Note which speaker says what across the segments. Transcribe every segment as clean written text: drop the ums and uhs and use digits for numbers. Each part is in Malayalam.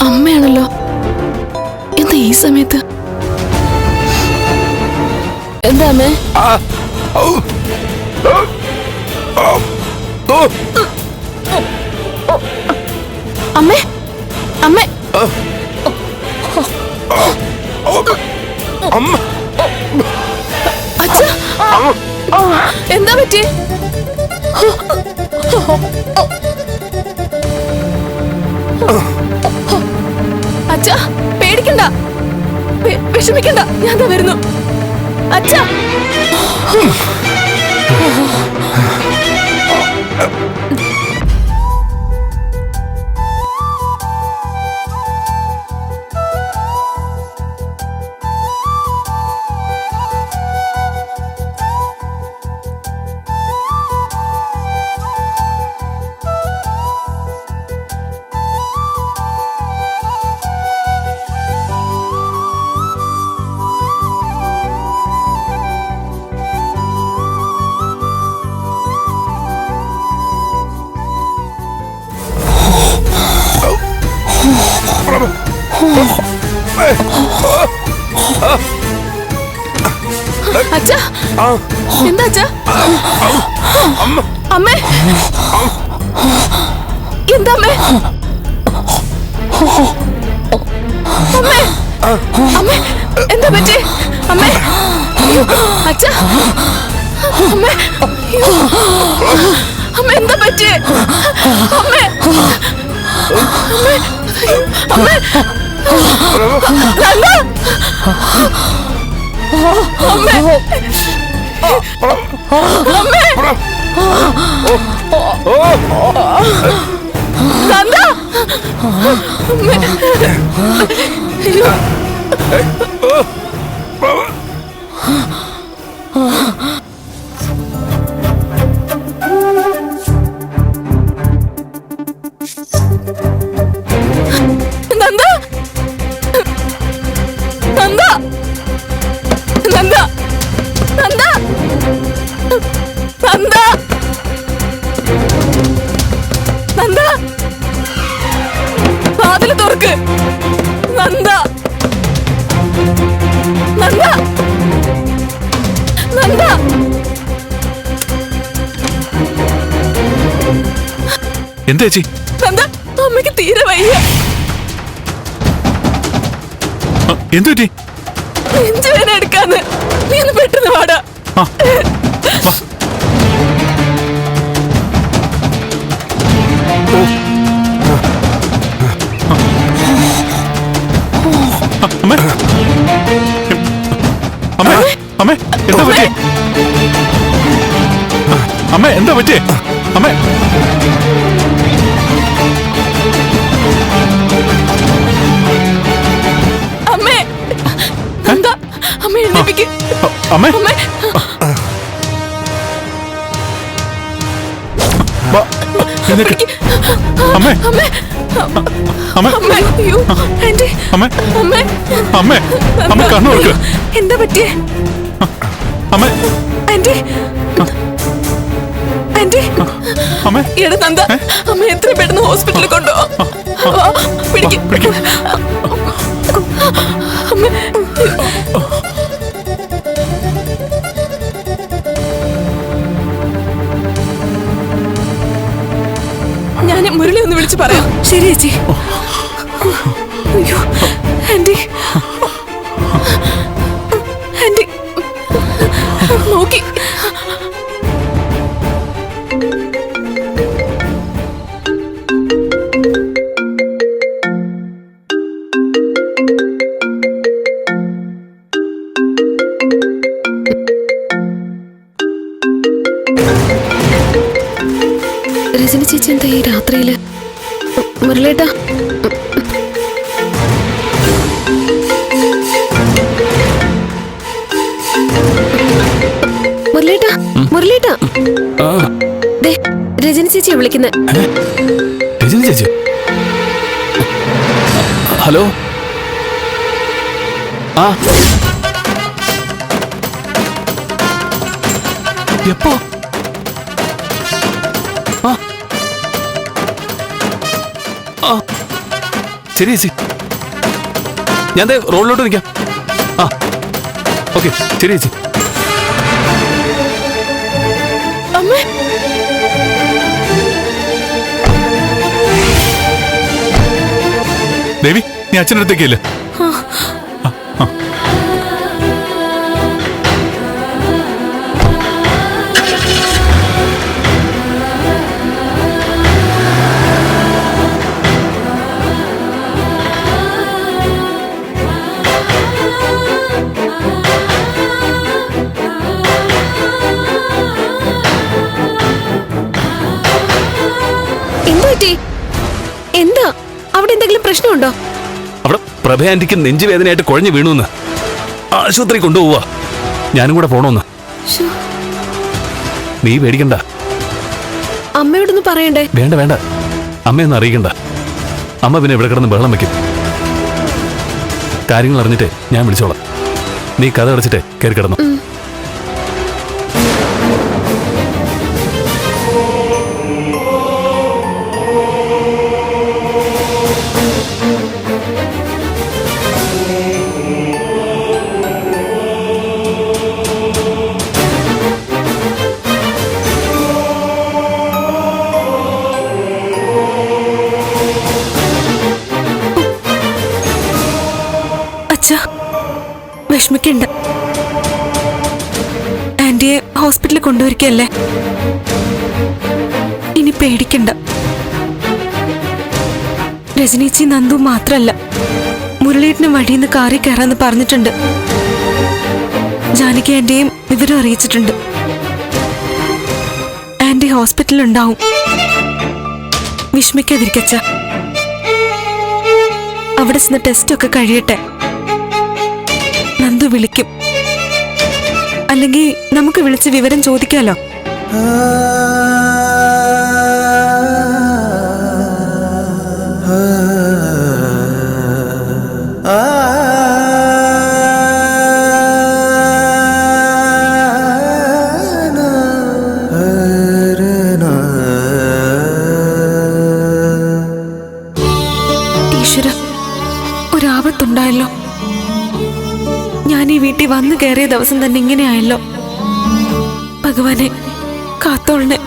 Speaker 1: അമ്മയാണല്ലോ. എന്താ ഈ സമയത്ത്? എന്താ അമ്മേ? അമ്മേ, അമ്മേ, അച്ഛാ, എന്താ പറ്റി? അച്ഛാ, പേടിക്കണ്ട, വിഷമിക്കണ്ട, ഞാൻ ദാ വരുന്നു. അച്ഛാ, അച്ഛാ, എന്താ അച്ഛാ? അമ്മേ, എന്താ അമ്മേ? അമ്മേ, അമ്മേ, എന്താ പറ്റി? അമ്മേ, അച്ഛാ, അമ്മേ, അമ്മ എന്താ പറ്റി? അമ്മേ, അമ്മേ, അമ്മേ, നന്ദ, അമ്മേ, അമ്മേ, നന്ദ, അമ്മേ, നന്ദ, നന്ദ, നന്ദ, നന്ദ, നന്ദ, നന്ദ, വാതില് തുറക്ക്. നന്ദ, നന്ദ, നന്ദ,
Speaker 2: എന്താ ചേച്ചി?
Speaker 1: നന്ദ, അമ്മയ്ക്ക് തീരെ വയ്യ.
Speaker 2: എന്തു പറ്റി?
Speaker 1: നെഞ്ചുവേദന എടുക്കാന്ന്. നീ ഒന്ന് പെട്ടെന്ന് വാടാ.
Speaker 2: എന്താ പറ്റി? അമ്മ എന്താ പറ്റി? അമ്മ,
Speaker 1: അമ്മേ, എന്താ അമ്മ എഴുന്നേപ്പിക്ക്.
Speaker 2: അമ്മേ,
Speaker 1: അമ്മേ,
Speaker 2: അമ്മേ,
Speaker 1: അമ്മേ,
Speaker 2: അമ്മേ,
Speaker 1: അമ്മേ, അയ്യോ, ആന്റി,
Speaker 2: അമ്മേ,
Speaker 1: അമ്മേ,
Speaker 2: അമ്മേ, അമ്മ കണ്ണു നോക്ക്.
Speaker 1: എന്താ പറ്റിയേ?
Speaker 2: അമ്മേ,
Speaker 1: ആന്റി, ആന്റി,
Speaker 2: അമ്മേ,
Speaker 1: എടാ നന്ദ, അമ്മ എത്ര പെട്ടെന്ന് ഹോസ്പിറ്റലിൽ കൊണ്ടോ. പിടിക്ക്. അമ്മേ, ഞാൻ മുരളി ഒന്ന് വിളിച്ച് പറയാം. ശരി ചേച്ചി. അയ്യോ, ആന്റി, ആന്റി, നോക്കി. രജനി ചേച്ചി എന്താ ഈ രാത്രിയില്? മുരളേട്ടാ, മുരളേട്ടാ, മുരളേട്ടാ, രജനി ചേച്ചിയെ വിളിക്കുന്നത്.
Speaker 2: രജനി ചേച്ചി? ഹലോ. എപ്പോ? ശരി ചേച്ചി, ഞാൻ ദേ റോഡിലോട്ട് നിൽക്കാം. ആ ഓക്കെ, ശരി ചേച്ചി.
Speaker 1: അമ്മേ,
Speaker 2: ദേവി, നീ അച്ഛൻ്റെ അടുത്തേക്കല്ലേ?
Speaker 1: എന്താ അവിടെ എന്തെങ്കിലും പ്രശ്നമുണ്ടോ?
Speaker 2: അവിടെ പ്രഭ ആന്റിക്ക് നെഞ്ചുവേദനയായിട്ട് കുഴഞ്ഞു വീണുന്ന് ആശുപത്രി കൊണ്ടുപോവാ. ഞാനും കൂടെ പോണോന്ന്. നീ പേടിക്കണ്ട.
Speaker 1: അമ്മയോടൊന്ന് പറയണ്ടേ?
Speaker 2: വേണ്ട വേണ്ട, അമ്മയൊന്നും അറിയിക്കണ്ട. അമ്മ പിന്നെ ഇവിടെ കിടന്ന് ബഹളം വെക്കും. കാര്യങ്ങൾ അറിഞ്ഞിട്ടേ ഞാൻ വിളിച്ചോളാം. നീ കഥ അടച്ചിട്ടേ കയറി കിടന്നു.
Speaker 1: വിഷമിക്കണ്ട, ആന്റിയെ ഹോസ്പിറ്റലിൽ കൊണ്ടുവരികയല്ലേ. ഇനി പേടിക്കണ്ട. രജനീച്ചി നന്ദു മാത്രല്ല, മുരളീട്ടിന് വഴിയിന്ന് കാറി കയറാന്ന് പറഞ്ഞിട്ടുണ്ട്. ജാനകി ആന്റിയെയും വിവരം അറിയിച്ചിട്ടുണ്ട്. ആന്റി ഹോസ്പിറ്റലിൽ ഉണ്ടാവും. വിഷമിക്കാതിരിക്കച്ച. അവിടെ ചെന്ന് ടെസ്റ്റ് ഒക്കെ കഴിയട്ടെ. നന്ദു വിളിക്കും. അല്ലെങ്കിൽ നമുക്ക് വിളിച്ച് വിവരം ചോദിക്കാലോ. ഈശ്വര, ഒരാപത്തുണ്ടായല്ലോ. ഞാൻ ഈ വീട്ടിൽ വന്നു കയറിയ ദിവസം തന്നെ ഇങ്ങനെയായല്ലോ. ഭഗവാനെ കാത്തോളണേ.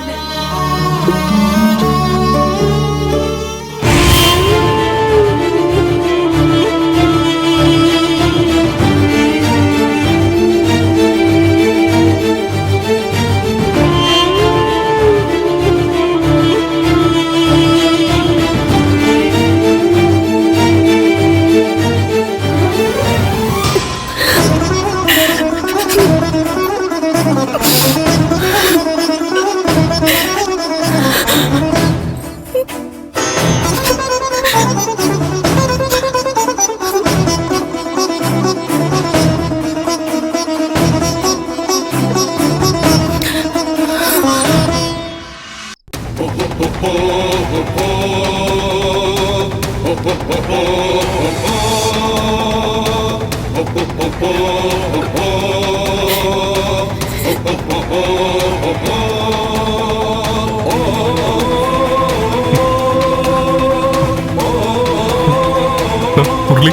Speaker 2: മുരളി,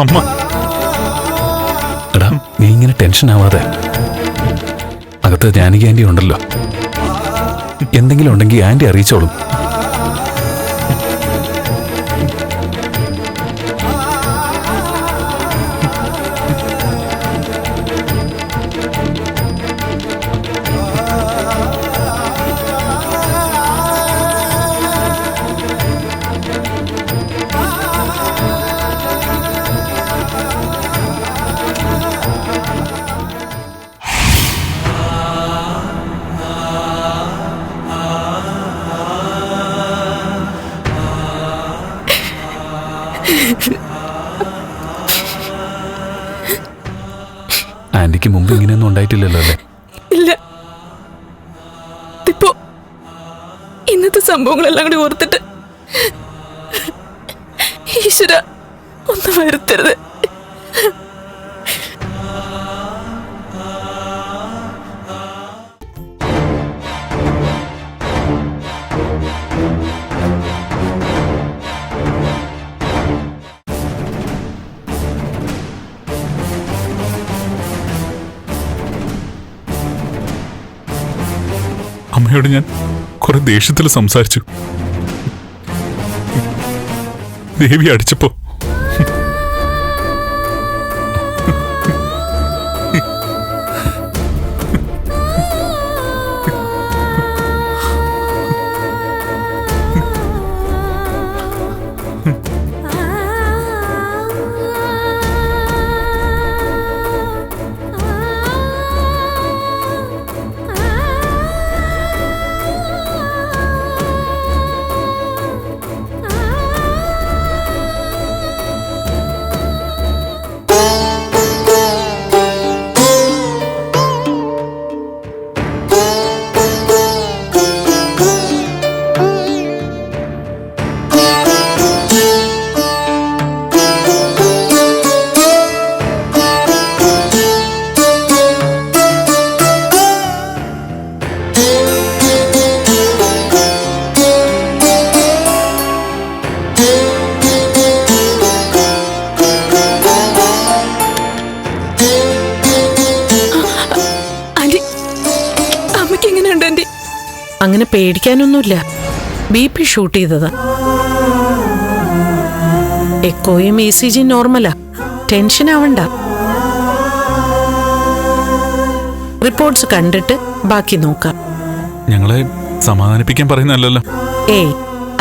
Speaker 2: അമ്മ. എടാ, നീ ഇങ്ങനെ ടെൻഷൻ ആവാതെ. അകത്ത് ജാനകി ആന്റി ഉണ്ടല്ലോ. എന്തെങ്കിലും ഉണ്ടെങ്കിൽ ആന്റി അറിയിച്ചോളും. ആന്റിക്ക് മുമ്പ് ഇങ്ങനെയൊന്നും ഉണ്ടായിട്ടില്ലല്ലോ അല്ലേ?
Speaker 1: ഇല്ല. ഇപ്പോ ഇന്നത്തെ സംഭവങ്ങളെല്ലാം കൂടി ഓർത്തിട്ട് ഈശ്വര ഒന്നും വരുത്തരുത്.
Speaker 2: അമ്മയോട് ഞാൻ കുറെ ദേഷ്യത്തിൽ സംസാരിച്ചു. ദേവി അടിച്ചപ്പോ
Speaker 3: അങ്ങനെ പേടിക്കാനൊന്നുമില്ല. BP ഷൂട്ട് ചെയ്തതാ. എക്കോയും ECG നോർമലാ. ടെൻഷൻ ആവണ്ട. റിപ്പോർട്ട്സ് കണ്ടിട്ട് ബാക്കി നോക്കാം.
Speaker 2: ഞങ്ങളെ സമാധാനിപ്പിക്കാൻ പറയുന്നല്ലോ.
Speaker 3: ഏയ്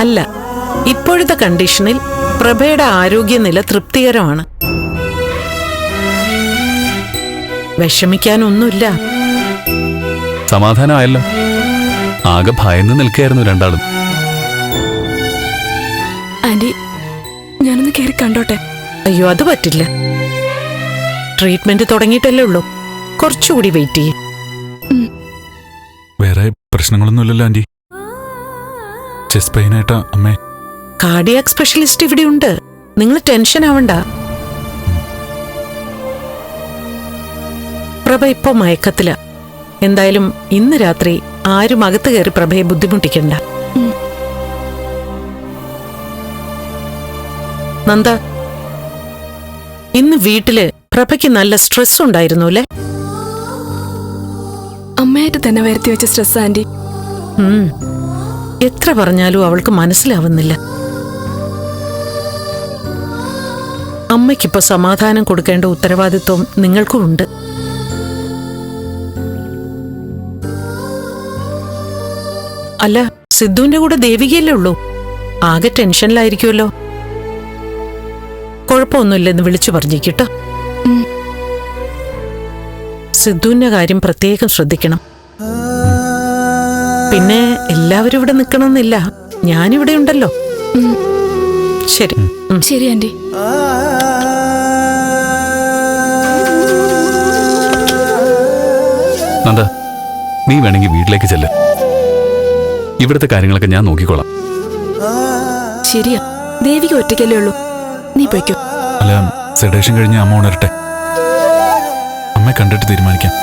Speaker 3: അല്ല, ഇപ്പോഴത്തെ കണ്ടീഷനിൽ പ്രഭയുടെ ആരോഗ്യനില തൃപ്തികരമാണ്. വിഷമിക്കാനൊന്നുമില്ല.
Speaker 2: സമാധാനമായല്ലോ. ആകെ ഭയന്ന് നിൽക്കായിരുന്നു രണ്ടാളും.
Speaker 1: ആന്റി, ഞാനൊന്ന് കയറി കണ്ടോട്ടെ?
Speaker 3: അയ്യോ, അത് പറ്റില്ല. ട്രീറ്റ്മെന്റ് തുടങ്ങിയിട്ടല്ലേ ഉള്ളൂ. കുറച്ചുകൂടി വെയിറ്റ് ചെയ്യേ.
Speaker 2: വേറെ പ്രശ്നങ്ങളൊന്നുമില്ലല്ലോ ആന്റി? ചെസ്റ്റ് പെയിൻ ആയിട്ടാ അമ്മേ?
Speaker 3: കാർഡിയാക് സ്പെഷ്യലിസ്റ്റ് ഇവിടെ ഉണ്ട്. നിങ്ങൾ ടെൻഷൻ ആവണ്ട. പ്രഭ ഇപ്പൊ മയക്കത്തില. എന്തായാലും ഇന്ന് രാത്രി ആരും അകത്ത് കയറി പ്രഭയെ ബുദ്ധിമുട്ടിക്കണ്ട. നന്ദ, ഇന്ന് വീട്ടില് പ്രഭയ്ക്ക് നല്ല സ്ട്രെസ് ഉണ്ടായിരുന്നു അല്ലേ?
Speaker 1: അമ്മയായിട്ട് തന്നെ വരുത്തി വെച്ച സ്ട്രെസ് ആന്റി.
Speaker 3: എത്ര പറഞ്ഞാലും അവൾക്ക് മനസ്സിലാവുന്നില്ല. അമ്മയ്ക്കിപ്പോ സമാധാനം കൊടുക്കേണ്ട ഉത്തരവാദിത്വം നിങ്ങൾക്കും ഉണ്ട്. അല്ല, സിദ്ധുവിന്റെ കൂടെ ദേവികയല്ലേ ഉള്ളൂ. ആകെ ടെൻഷനിലായിരിക്കുമല്ലോ. കുഴപ്പമൊന്നുമില്ലെന്ന് വിളിച്ചു പറഞ്ഞേക്കിട്ടോ. സിദ്ധുവിന്റെ കാര്യം പ്രത്യേകം ശ്രദ്ധിക്കണം. പിന്നെ എല്ലാവരും ഇവിടെ നിൽക്കണമെന്നില്ല. ഞാനിവിടെ ഉണ്ടല്ലോ. ശരി
Speaker 1: ശരി ആന്റി.
Speaker 2: നന്ദ, നീ വേണമെങ്കിൽ വീട്ടിലേക്ക് ചെല്ല്. ഇവിടുത്തെ കാര്യങ്ങളൊക്കെ ഞാൻ നോക്കിക്കോളാം.
Speaker 1: ശരിയാ, ദേവിക്ക് ഒറ്റയ്ക്കല്ലേ ഉള്ളൂ. നീ പോയിക്കോ.
Speaker 2: അല്ല, സെഡേഷൻ കഴിഞ്ഞ് അമ്മ ഉണരട്ടെ. അമ്മയെ കണ്ടിട്ട് തീരുമാനിക്കാം.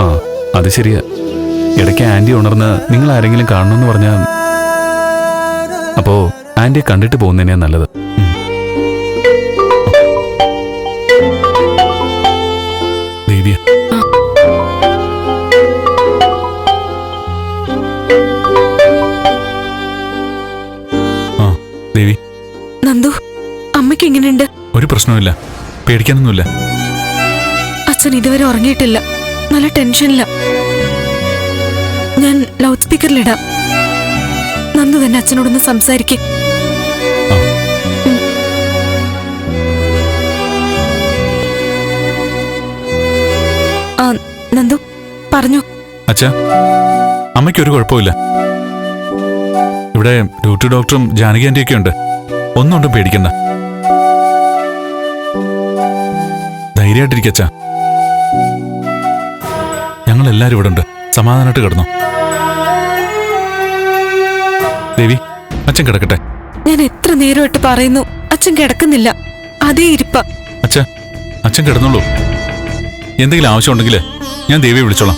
Speaker 2: ആ, അത് ശരിയാ. ഇടയ്ക്ക് ആന്റി ഉണർന്ന് നിങ്ങൾ ആരെങ്കിലും കാണണമെന്ന് പറഞ്ഞാൽ അപ്പോ ആന്റിയെ കണ്ടിട്ട് പോകുന്നതന്നെയാ നല്ലത്. ദേവിയ, ദേവി.
Speaker 1: നന്ദു, അമ്മയ്ക്ക് എങ്ങനെയുണ്ട്?
Speaker 2: ഒരു പ്രശ്നവുമില്ല, പേടിക്കാനൊന്നുമില്ല.
Speaker 1: അച്ഛൻ ഇതുവരെ ഉറങ്ങിയിട്ടില്ല. നല്ല ടെൻഷനില്ല. ഞാൻ ലൗഡ് സ്പീക്കറിലിടാം. നന്ദു തന്നെ അച്ഛനോടൊന്ന് സംസാരിക്കേ. ആ, നന്ദു പറഞ്ഞു.
Speaker 2: അച്ഛാ, അമ്മയ്ക്കൊരു കുഴപ്പമില്ല. ഇവിടെ ഡ്യൂട്ടി ഡോക്ടറും ജാനകി ആന്റിയൊക്കെ ഉണ്ട്. ഒന്നുകൊണ്ടും പേടിക്കണ്ട. ധൈര്യമായിട്ടിരിക്കച്ചാ. ഞങ്ങളെല്ലാരും ഇവിടെ ഉണ്ട്. സമാധാനമായിട്ട് കിടന്നു. ദേവി, അച്ഛൻ കിടക്കട്ടെ.
Speaker 1: ഞാൻ എത്ര നേരമായിട്ട് പറയുന്നു, അച്ഛൻ കിടക്കുന്നില്ല. അതേ ഇരിപ്പ.
Speaker 2: അച്ഛൻ കിടന്നുള്ളൂ. എന്തെങ്കിലും ആവശ്യമുണ്ടെങ്കിൽ ഞാൻ ദേവിയെ വിളിച്ചോളാം.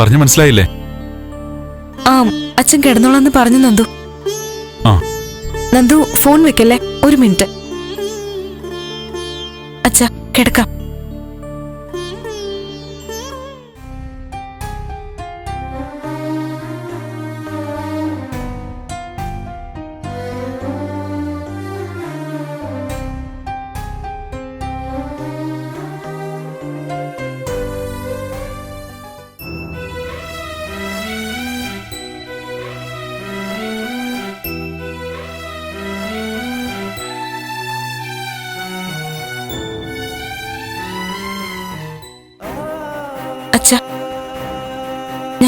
Speaker 2: പറഞ്ഞു മനസ്സിലായില്ലേ?
Speaker 1: ആ, അച്ഛൻ കിടന്നോളാന്ന് പറഞ്ഞു നന്ദു.
Speaker 2: ആ,
Speaker 1: നന്ദു ഫോൺ വെക്കല്ലേ, ഒരു മിനിറ്റ്. അച്ഛാ, കിടക്കാം.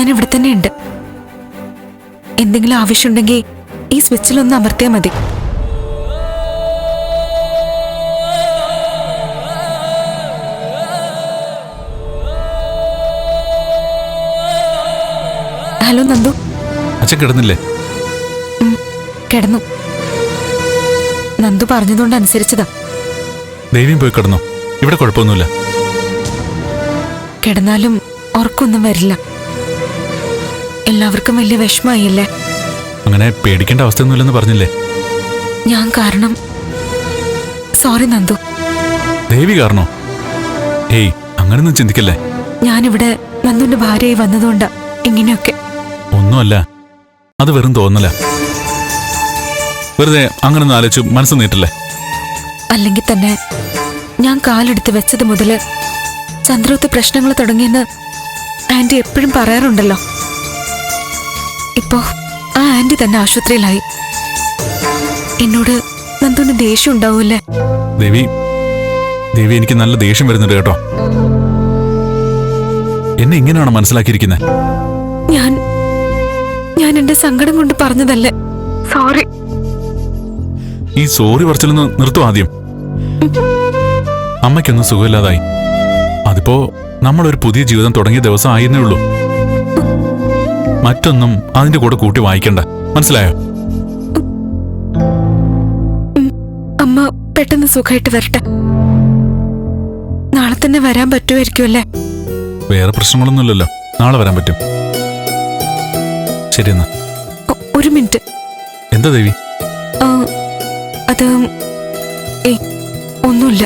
Speaker 1: ഞാൻ ഇവിടെ തന്നെ ഉണ്ട്. എന്തെങ്കിലും ആവശ്യമുണ്ടെങ്കിൽ ഈ സ്വിച്ചിലൊന്ന് അമർത്തിയാൽ മതി. ഹലോ നന്ദു.
Speaker 2: അച്ഛൻ കിടന്നില്ലേ?
Speaker 1: കിടന്നു. നന്ദു പറഞ്ഞതുകൊണ്ട് അനുസരിച്ചതാ.
Speaker 2: ദേവിയും പോയി കിടന്നു. ഇവിടെ കുഴപ്പമൊന്നുമില്ല.
Speaker 1: കിടന്നാലും ഉറക്കൊന്നും വരില്ല. എല്ലാവർക്കും വലിയ വിഷമായില്ലേ?
Speaker 2: അങ്ങനെ പേടിക്കേണ്ട അവസ്ഥയൊന്നുമില്ലെന്ന് പറഞ്ഞില്ലേ?
Speaker 1: ഞാൻ കാരണം. സോറി നന്ദു.
Speaker 2: ദേവി കാരണോ? ഏയ്, അങ്ങനൊന്നും ചിന്തിക്കല്ലേ.
Speaker 1: ഞാനിവിടെ നന്ദുവിന്റെ ഭാര്യയായി വന്നതുകൊണ്ടാ ഇങ്ങനെയൊക്കെ.
Speaker 2: ഒന്നുമല്ല, അത് വെറും തോന്നല. വെറുതെ അങ്ങനൊന്നും ആലോചിച്ചു മനസ്സ് നീട്ടല്ലേ.
Speaker 1: അല്ലെങ്കിൽ തന്നെ ഞാൻ കാലെടുത്ത് വെച്ചത് മുതല് ചന്ദ്രത്ത് പ്രശ്നങ്ങൾ തുടങ്ങിയെന്ന് ആന്റി എപ്പോഴും പറയാറുണ്ടല്ലോ. ഇപ്പോ ആ ആന്റി തന്നെ ആശുപത്രിയിലായി. എന്നോട് നന്ദുവിന് ദേഷ്യം ഉണ്ടാവൂല്ലേ?
Speaker 2: ദേവി, ദേവി എനിക്ക് നല്ല ദേഷ്യം വരുന്നുണ്ട് കേട്ടോ. എന്നെ ഇങ്ങനെയാണോ മനസ്സിലാക്കിയിരിക്കുന്നത്?
Speaker 1: ഞാൻ എന്റെ സങ്കടം കൊണ്ട് പറഞ്ഞതല്ലേ. സോറി.
Speaker 2: ഈ സോറി പറച്ചിലൊന്ന് നിർത്തും ആദ്യം. അമ്മയ്ക്കൊന്നും സുഖമില്ലാതായി. അതിപ്പോ നമ്മളൊരു പുതിയ ജീവിതം തുടങ്ങിയ ദിവസം ആയിരുന്നേ ഉള്ളൂ. മറ്റൊന്നും അതിന്റെ കൂടെ കൂട്ടി വായിക്കണ്ട, മനസ്സിലായോ?
Speaker 1: അമ്മ പെട്ടെന്ന് സുഖമായിട്ട് വരട്ടെ. നാളെ തന്നെ വരാൻ പറ്റുമായിരിക്കുമല്ലേ?
Speaker 2: വേറെ പ്രശ്നങ്ങളൊന്നുമില്ലല്ലോ. നാളെ വരാൻ പറ്റും. ശരി എന്നാ.
Speaker 1: ഒരു മിനിറ്റ്.
Speaker 2: എന്താ ദേവി?
Speaker 1: അത് ഒന്നുമില്ല.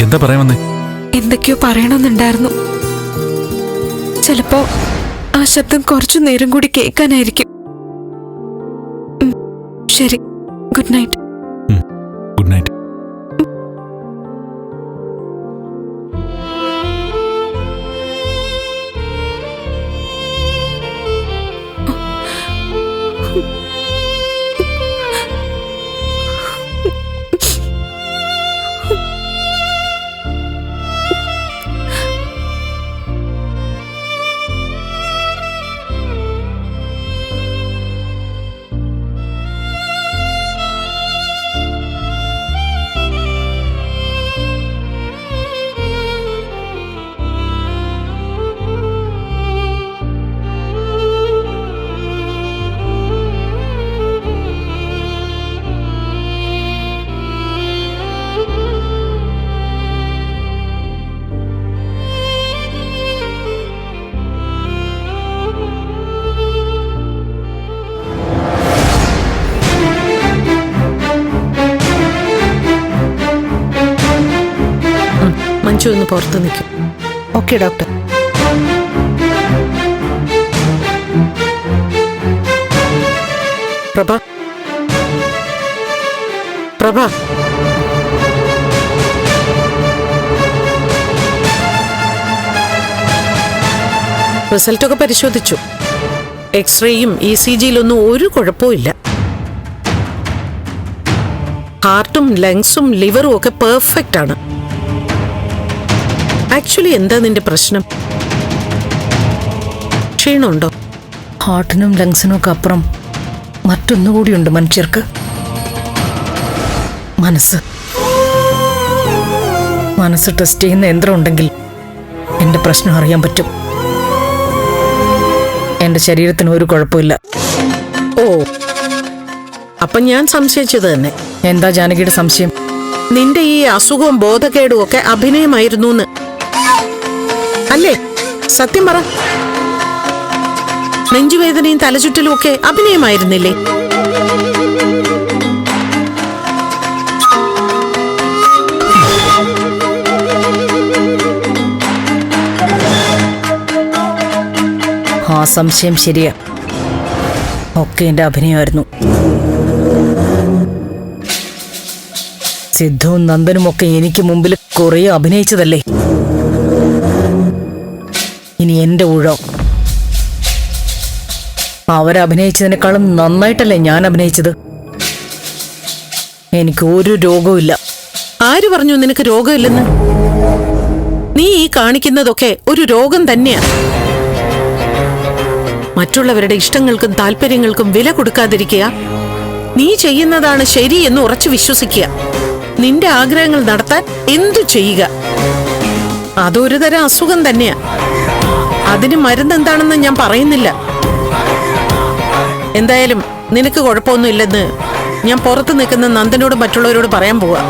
Speaker 2: എന്താ പറയാൻ വന്നേ?
Speaker 1: എന്തൊക്കെയോ പറയണമെന്നുണ്ടായിരുന്നു. ചിലപ്പോ ആ ശബ്ദം കുറച്ചു നേരം കൂടി കേൾക്കാനായിരിക്കും. ശരി, good night.
Speaker 2: Good night.
Speaker 3: Manju ഒന്ന് പുറത്ത് നിൽക്കും. Okay doctor. പ്രഭ, പ്രഭ, റിസൾട്ടൊക്കെ പരിശോധിച്ചു. എക്സ്റേയും ECGയിലൊന്നും ഒരു കുഴപ്പമില്ല. ഹാർട്ടും ലങ്സും ലിവറും ഒക്കെ പെർഫെക്റ്റ് ആണ്. ആക്ച്വലി എന്താ നിന്റെ പ്രശ്നം? ക്ഷീണമുണ്ടോ?
Speaker 4: ഹാർട്ടിനും ലങ്സിനും ഒക്കെ അപ്പുറം മറ്റൊന്നുകൂടിയുണ്ട് മനുഷ്യർക്ക്. മനസ്സ് ടെസ്റ്റ് ചെയ്യുന്ന യന്ത്രം ഉണ്ടെങ്കിൽ എന്റെ പ്രശ്നം അറിയാൻ പറ്റും. എന്റെ ശരീരത്തിന് ഒരു കുഴപ്പമില്ല.
Speaker 3: ഓ, അപ്പൊ ഞാൻ സംശയിച്ചത് തന്നെ.
Speaker 4: എന്താ ജാനകിയുടെ സംശയം?
Speaker 3: നിന്റെ ഈ അസുഖവും ബോധക്കേടും ഒക്കെ അഭിനയമായിരുന്നു അല്ലേ? സത്യം പറ. നെഞ്ചുവേദനയും തലചുറ്റലും ഒക്കെ അഭിനയമായിരുന്നില്ലേ?
Speaker 4: ആ സംശയം ശരിയാ. ഒക്കെ എന്റെ അഭിനയമായിരുന്നു. സിദ്ധുവും നന്ദനും ഒക്കെ എനിക്ക് മുമ്പിൽ കുറെ അഭിനയിച്ചതല്ലേ. ഇനി എന്റെ ഊഴം. അവരഭിനയിച്ചതിനേക്കാളും നന്നായിട്ടല്ലേ ഞാൻ അഭിനയിച്ചത്. എനിക്ക് ഒരു രോഗവും ഇല്ല.
Speaker 3: ആര് പറഞ്ഞു നിനക്ക് രോഗമില്ലെന്ന്? നീ ഈ കാണിക്കുന്നതൊക്കെ ഒരു രോഗം തന്നെയാ. മറ്റുള്ളവരുടെ ഇഷ്ടങ്ങൾക്കും താല്പര്യങ്ങൾക്കും വില കൊടുക്കാതിരിക്കുക, നീ ചെയ്യുന്നതാണ് ശരി എന്ന് ഉറച്ചു വിശ്വസിക്കുക, നിന്റെ ആഗ്രഹങ്ങൾ നടത്താൻ എന്തു ചെയ്യുക. അതൊരു തരം അസുഖം തന്നെയാ. അതിന് മരുന്നെന്താണെന്ന് ഞാൻ പറയുന്നില്ല. എന്തായാലും നിനക്ക് കുഴപ്പമൊന്നുമില്ലെന്ന് ഞാൻ പുറത്ത് നിൽക്കുന്ന നന്ദനോട് മറ്റുള്ളവരോട് പറയാൻ പോവാ.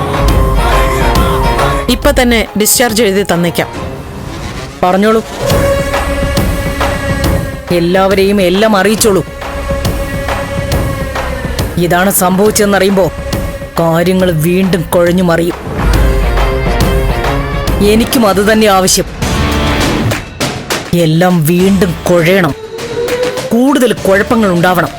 Speaker 3: ഇപ്പൊ തന്നെ ഡിസ്ചാർജ് എഴുതി തന്നേക്കാം.
Speaker 4: പറഞ്ഞോളൂ, എല്ലാവരെയും എല്ലാം അറിയിച്ചോളൂ. ഇതാണ് സംഭവിച്ചതെന്നറിയുമ്പോ കാര്യങ്ങൾ വീണ്ടും കുഴഞ്ഞു മറിയും. എനിക്കും അത് തന്നെ ആവശ്യം. എല്ലാം വീണ്ടും കുഴയണം, കൂടുതൽ കുഴപ്പങ്ങൾ ഉണ്ടാവണം.